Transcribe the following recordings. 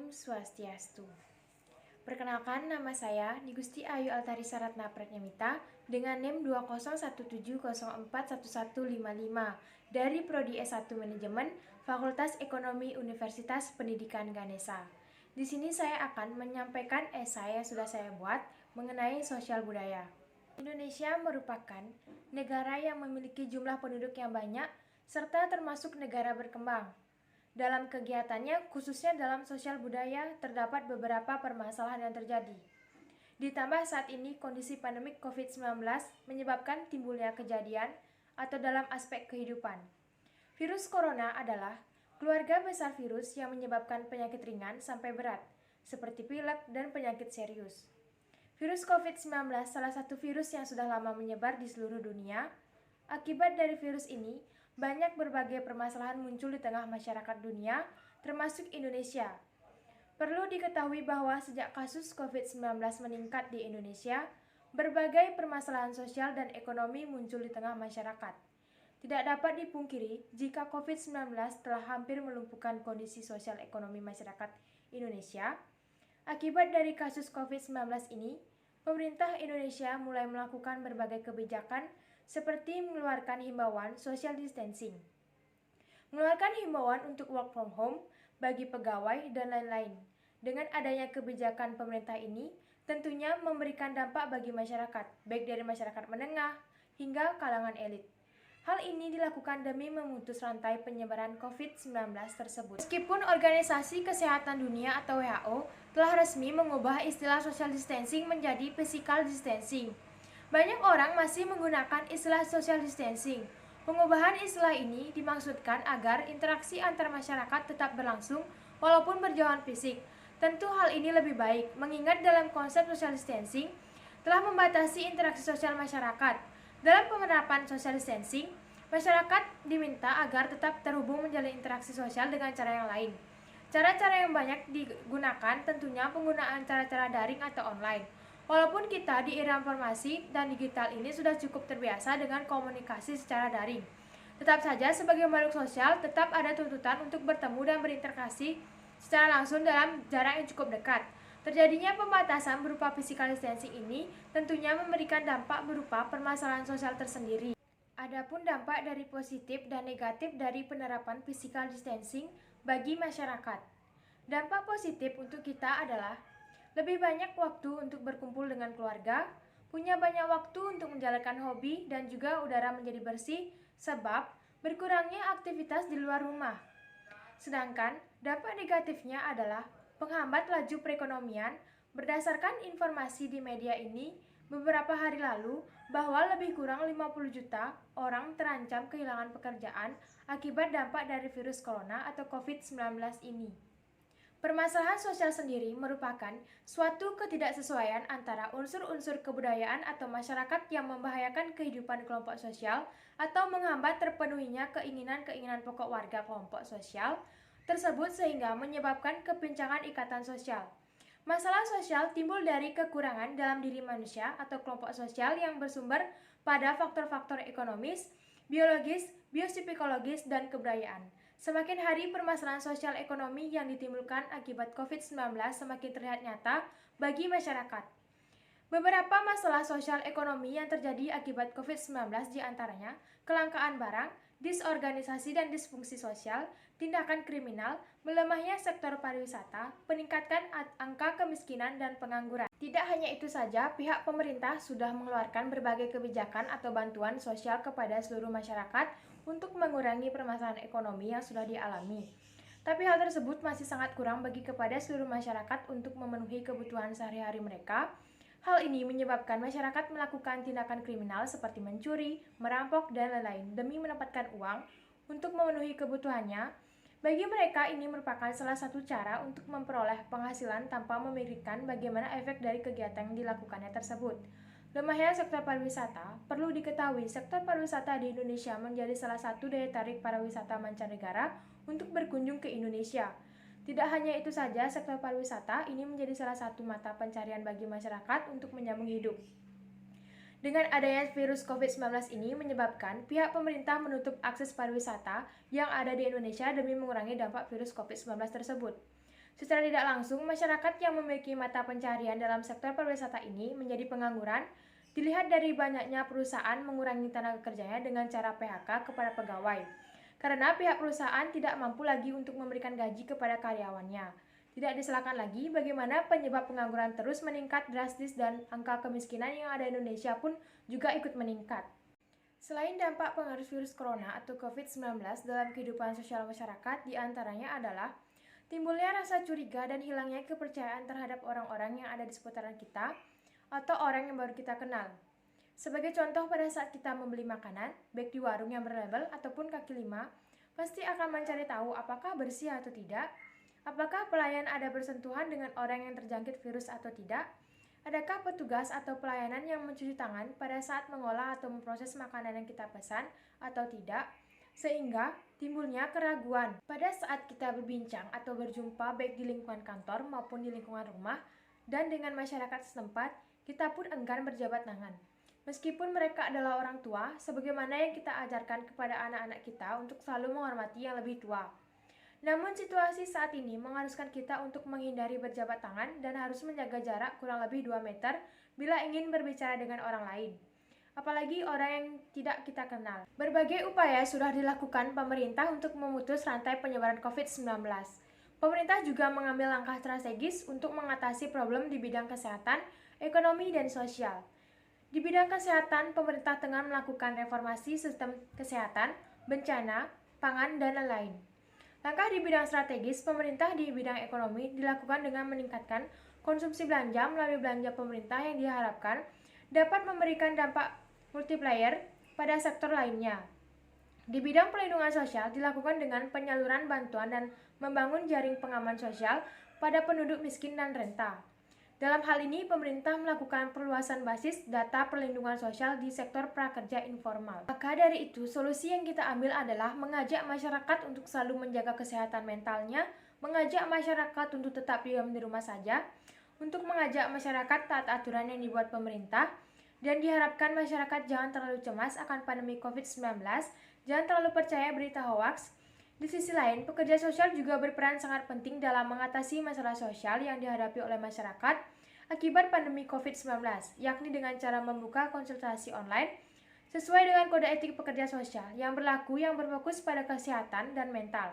Om Swastiastu. Perkenalkan, nama saya Nigusti Ayu Altarisa Ratna Pratnyamita dengan NIM 20170411155 dari Prodi S1 Manajemen Fakultas Ekonomi Universitas Pendidikan Ganesha. Di sini saya akan menyampaikan esai yang sudah saya buat mengenai sosial budaya. Indonesia merupakan negara yang memiliki jumlah penduduk yang banyak serta termasuk negara berkembang. Dalam kegiatannya, khususnya dalam sosial budaya, terdapat beberapa permasalahan yang terjadi. Ditambah saat ini kondisi pandemik COVID-19 menyebabkan timbulnya kejadian atau dalam aspek kehidupan. Virus corona adalah keluarga besar virus yang menyebabkan penyakit ringan sampai berat, seperti pilek dan penyakit serius. Virus COVID-19 salah satu virus yang sudah lama menyebar di seluruh dunia. Akibat dari virus ini, banyak berbagai permasalahan muncul di tengah masyarakat dunia, termasuk Indonesia. Perlu diketahui bahwa sejak kasus COVID-19 meningkat di Indonesia, berbagai permasalahan sosial dan ekonomi muncul di tengah masyarakat. Tidak dapat dipungkiri jika COVID-19 telah hampir melumpuhkan kondisi sosial ekonomi masyarakat Indonesia. Akibat dari kasus COVID-19 ini, pemerintah Indonesia mulai melakukan berbagai kebijakan seperti mengeluarkan himbauan social distancing, mengeluarkan himbauan untuk work from home bagi pegawai, dan lain-lain. Dengan adanya kebijakan pemerintah ini, tentunya memberikan dampak bagi masyarakat, baik dari masyarakat menengah hingga kalangan elit. Hal ini dilakukan demi memutus rantai penyebaran COVID-19 tersebut. Meskipun Organisasi Kesehatan Dunia atau WHO telah resmi mengubah istilah social distancing menjadi physical distancing, banyak orang masih menggunakan istilah social distancing. Pengubahan istilah ini dimaksudkan agar interaksi antar masyarakat tetap berlangsung walaupun berjauhan fisik. Tentu hal ini lebih baik, mengingat dalam konsep social distancing telah membatasi interaksi sosial masyarakat. Dalam penerapan social distancing, masyarakat diminta agar tetap terhubung menjalin interaksi sosial dengan cara yang lain. Cara-cara yang banyak digunakan tentunya penggunaan cara-cara daring atau online. Walaupun kita di era informasi dan digital ini sudah cukup terbiasa dengan komunikasi secara daring, tetap saja sebagai makhluk sosial tetap ada tuntutan untuk bertemu dan berinteraksi secara langsung dalam jarak yang cukup dekat. Terjadinya pembatasan berupa physical distancing ini tentunya memberikan dampak berupa permasalahan sosial tersendiri. Adapun dampak dari positif dan negatif dari penerapan physical distancing bagi masyarakat. Dampak positif untuk kita adalah lebih banyak waktu untuk berkumpul dengan keluarga, punya banyak waktu untuk menjalankan hobi, dan juga udara menjadi bersih sebab berkurangnya aktivitas di luar rumah. Sedangkan dampak negatifnya adalah penghambat laju perekonomian. Berdasarkan informasi di media ini, beberapa hari lalu bahwa lebih kurang 50 juta orang terancam kehilangan pekerjaan akibat dampak dari virus corona atau COVID-19 ini. Permasalahan sosial sendiri merupakan suatu ketidaksesuaian antara unsur-unsur kebudayaan atau masyarakat yang membahayakan kehidupan kelompok sosial atau menghambat terpenuhinya keinginan-keinginan pokok warga kelompok sosial tersebut sehingga menyebabkan kepincangan ikatan sosial. Masalah sosial timbul dari kekurangan dalam diri manusia atau kelompok sosial yang bersumber pada faktor-faktor ekonomis, biologis, biopsikologis, dan kebudayaan. Semakin hari permasalahan sosial ekonomi yang ditimbulkan akibat COVID-19 semakin terlihat nyata bagi masyarakat. Beberapa masalah sosial ekonomi yang terjadi akibat COVID-19 diantaranya kelangkaan barang, disorganisasi dan disfungsi sosial, tindakan kriminal, melemahnya sektor pariwisata, peningkatan angka kemiskinan dan pengangguran. Tidak hanya itu saja, pihak pemerintah sudah mengeluarkan berbagai kebijakan atau bantuan sosial kepada seluruh masyarakat untuk mengurangi permasalahan ekonomi yang sudah dialami. Tapi hal tersebut masih sangat kurang bagi kepada seluruh masyarakat untuk memenuhi kebutuhan sehari-hari mereka. Hal ini menyebabkan masyarakat melakukan tindakan kriminal seperti mencuri, merampok, dan lain-lain demi mendapatkan uang untuk memenuhi kebutuhannya. Bagi mereka ini merupakan salah satu cara untuk memperoleh penghasilan tanpa memikirkan bagaimana efek dari kegiatan yang dilakukannya tersebut. Lemahnya sektor pariwisata. Perlu diketahui, sektor pariwisata di Indonesia menjadi salah satu daya tarik para wisata mancanegara untuk berkunjung ke Indonesia. Tidak hanya itu saja, sektor pariwisata ini menjadi salah satu mata pencarian bagi masyarakat untuk menyambung hidup. Dengan adanya virus COVID-19 ini menyebabkan pihak pemerintah menutup akses pariwisata yang ada di Indonesia demi mengurangi dampak virus COVID-19 tersebut. Secara tidak langsung, masyarakat yang memiliki mata pencaharian dalam sektor pariwisata ini menjadi pengangguran. Dilihat dari banyaknya perusahaan mengurangi tenaga kerjanya dengan cara PHK kepada pegawai. Karena pihak perusahaan tidak mampu lagi untuk memberikan gaji kepada karyawannya. Tidak disalahkan lagi bagaimana penyebab pengangguran terus meningkat drastis dan angka kemiskinan yang ada di Indonesia pun juga ikut meningkat. Selain dampak pengaruh virus corona atau COVID-19 dalam kehidupan sosial masyarakat, diantaranya adalah timbulnya rasa curiga dan hilangnya kepercayaan terhadap orang-orang yang ada di seputaran kita atau orang yang baru kita kenal. Sebagai contoh, pada saat kita membeli makanan, baik di warung yang berlabel ataupun kaki lima, pasti akan mencari tahu apakah bersih atau tidak, apakah pelayan ada bersentuhan dengan orang yang terjangkit virus atau tidak, adakah petugas atau pelayanan yang mencuci tangan pada saat mengolah atau memproses makanan yang kita pesan atau tidak, sehingga timbulnya keraguan pada saat kita berbincang atau berjumpa baik di lingkungan kantor maupun di lingkungan rumah dan dengan masyarakat setempat, kita pun enggan berjabat tangan. Meskipun mereka adalah orang tua, sebagaimana yang kita ajarkan kepada anak-anak kita untuk selalu menghormati yang lebih tua. Namun situasi saat ini mengharuskan kita untuk menghindari berjabat tangan dan harus menjaga jarak kurang lebih 2 meter bila ingin berbicara dengan orang lain. Apalagi orang yang tidak kita kenal. Berbagai upaya sudah dilakukan pemerintah untuk memutus rantai penyebaran COVID-19. Pemerintah juga mengambil langkah strategis untuk mengatasi problem di bidang kesehatan, ekonomi, dan sosial. Di bidang kesehatan, pemerintah tengah melakukan reformasi sistem kesehatan, bencana, pangan, dan lain-lain. Langkah di bidang strategis, pemerintah di bidang ekonomi dilakukan dengan meningkatkan konsumsi belanja melalui belanja pemerintah yang diharapkan dapat memberikan dampak multiplier pada sektor lainnya. Di bidang perlindungan sosial dilakukan dengan penyaluran bantuan dan membangun jaring pengaman sosial pada penduduk miskin dan renta. Dalam hal ini, pemerintah melakukan perluasan basis data perlindungan sosial di sektor prakerja informal. Maka dari itu, solusi yang kita ambil adalah mengajak masyarakat untuk selalu menjaga kesehatan mentalnya, mengajak masyarakat untuk tetap diam di rumah saja, untuk mengajak masyarakat taat aturan yang dibuat pemerintah, dan diharapkan masyarakat jangan terlalu cemas akan pandemi COVID-19, jangan terlalu percaya berita hoaks. Di sisi lain, pekerja sosial juga berperan sangat penting dalam mengatasi masalah sosial yang dihadapi oleh masyarakat akibat pandemi COVID-19, yakni dengan cara membuka konsultasi online sesuai dengan kode etik pekerja sosial yang berlaku yang berfokus pada kesehatan dan mental,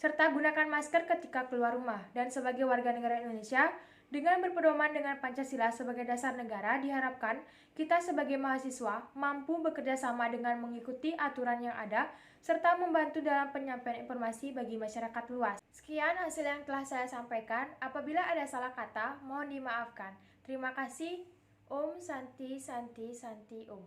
serta gunakan masker ketika keluar rumah. Dan sebagai warga negara Indonesia, dengan berpedoman dengan Pancasila sebagai dasar negara, diharapkan kita sebagai mahasiswa mampu bekerja sama dengan mengikuti aturan yang ada, serta membantu dalam penyampaian informasi bagi masyarakat luas. Sekian hasil yang telah saya sampaikan. Apabila ada salah kata, mohon dimaafkan. Terima kasih. Om Santi Santi Santi Om.